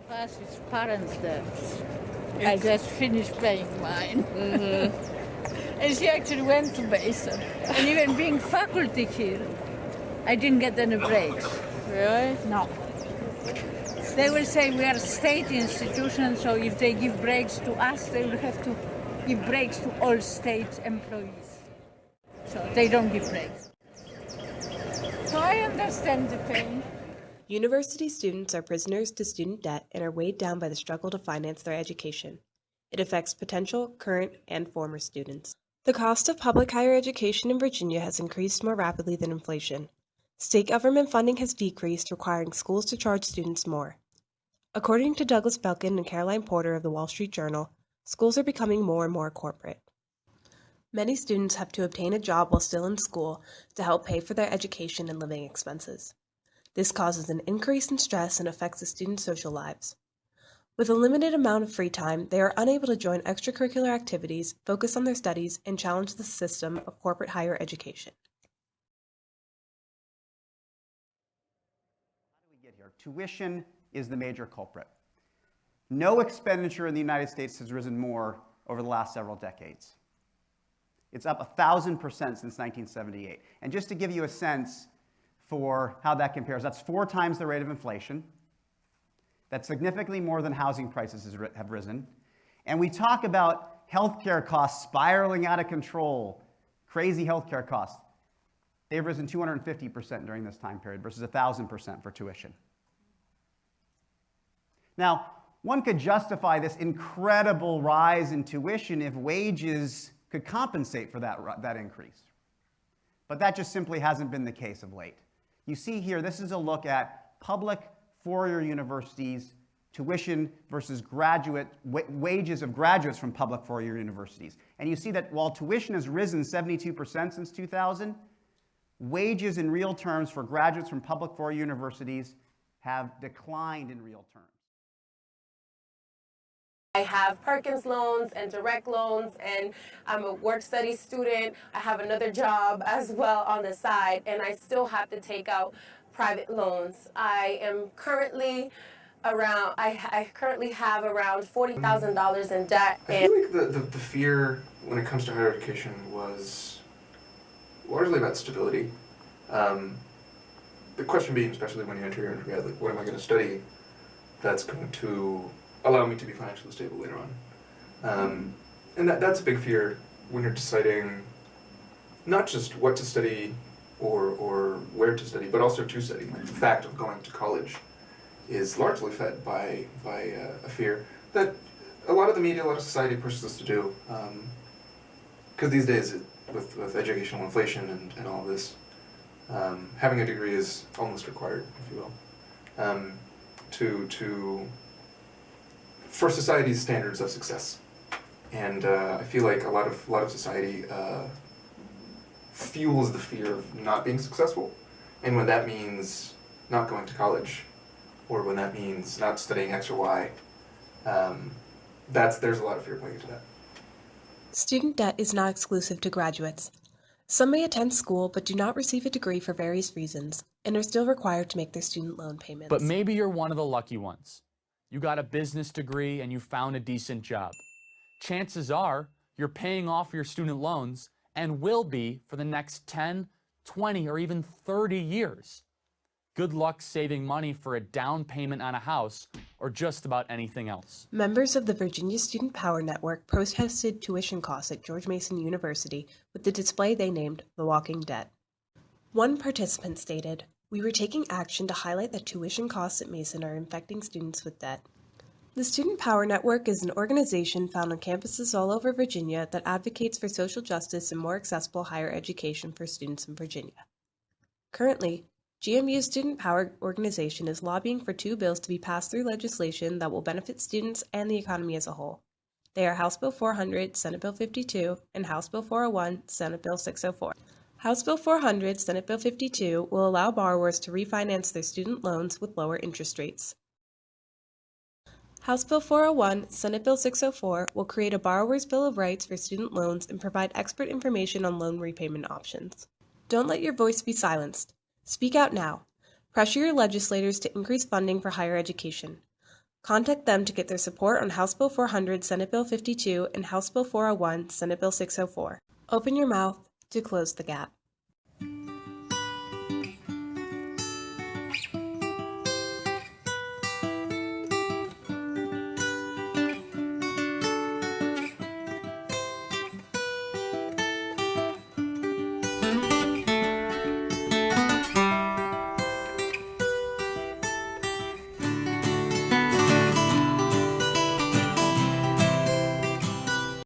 Plus, it's parents' debts. I just finished paying mine. And she actually went to Basin. And even being faculty here, I didn't get any breaks. Really? No. They will say we are a state institution, so if they give breaks to us, they will have to give breaks to all state employees. So they don't give breaks. So I understand the pain. University students are prisoners to student debt and are weighed down by the struggle to finance their education. It affects potential, current, and former students. The cost of public higher education in Virginia has increased more rapidly than inflation. State government funding has decreased, requiring schools to charge students more. According to Douglas Belkin and Caroline Porter of the Wall Street Journal, schools are becoming more and more corporate. Many students have to obtain a job while still in school to help pay for their education and living expenses. This causes an increase in stress and affects the students' social lives. With a limited amount of free time, they are unable to join extracurricular activities, focus on their studies, and challenge the system of corporate higher education. How do we get here? Tuition is the major culprit. No expenditure in the United States has risen more over the last several decades. It's up 1,000% since 1978. And just to give you a sense for how that compares, that's 4 times the rate of inflation. That's significantly more than housing prices have risen. And we talk about healthcare costs spiraling out of control, crazy healthcare costs. They've risen 250% during this time period versus 1,000% for tuition. Now, one could justify this incredible rise in tuition if wages could compensate for that increase. But that just simply hasn't been the case of late. You see here, this is a look at public four-year universities, tuition versus wages of graduates from public four-year universities. And you see that while tuition has risen 72% since 2000, wages in real terms for graduates from public four-year universities have declined in real terms. I have Perkins loans and direct loans, and I'm a work-study student. I have another job as well on the side, and I still have to take out private loans. I am currently around, I currently have around $40,000 in debt. I feel like the fear when it comes to higher education was largely about stability. The question being, especially when you enter your undergrad, like, what am I going to study that's going to allow me to be financially stable later on? And that's a big fear when you're deciding not just what to study or where to study, but also to study. Like, the fact of going to college is largely fed by a fear that a lot of the media, a lot of society pushes us to do. Because these days, with educational inflation and all of this, having a degree is almost required, if you will, for society's standards of success. And I feel like a lot of society fuels the fear of not being successful. And when that means not going to college, or when that means not studying X or Y, there's a lot of fear playing into that. Student debt is not exclusive to graduates. Some may attend school but do not receive a degree for various reasons and are still required to make their student loan payments. But maybe you're one of the lucky ones. You got a business degree and you found a decent job. Chances are you're paying off your student loans and will be for the next 10, 20, or even 30 years. Good luck saving money for a down payment on a house or just about anything else. Members of the Virginia Student Power Network protested tuition costs at George Mason University with the display they named The Walking Debt. One participant stated, "We were taking action to highlight that tuition costs at Mason are infecting students with debt." The Student Power Network is an organization found on campuses all over Virginia that advocates for social justice and more accessible higher education for students in Virginia. Currently, GMU's Student Power organization is lobbying for 2 bills to be passed through legislation that will benefit students and the economy as a whole. They are House Bill 400, Senate Bill 52, and House Bill 401, Senate Bill 604. House Bill 400, Senate Bill 52 will allow borrowers to refinance their student loans with lower interest rates. House Bill 401, Senate Bill 604 will create a borrower's bill of rights for student loans and provide expert information on loan repayment options. Don't let your voice be silenced. Speak out now. Pressure your legislators to increase funding for higher education. Contact them to get their support on House Bill 400, Senate Bill 52, and House Bill 401, Senate Bill 604. Open your mouth to close the gap.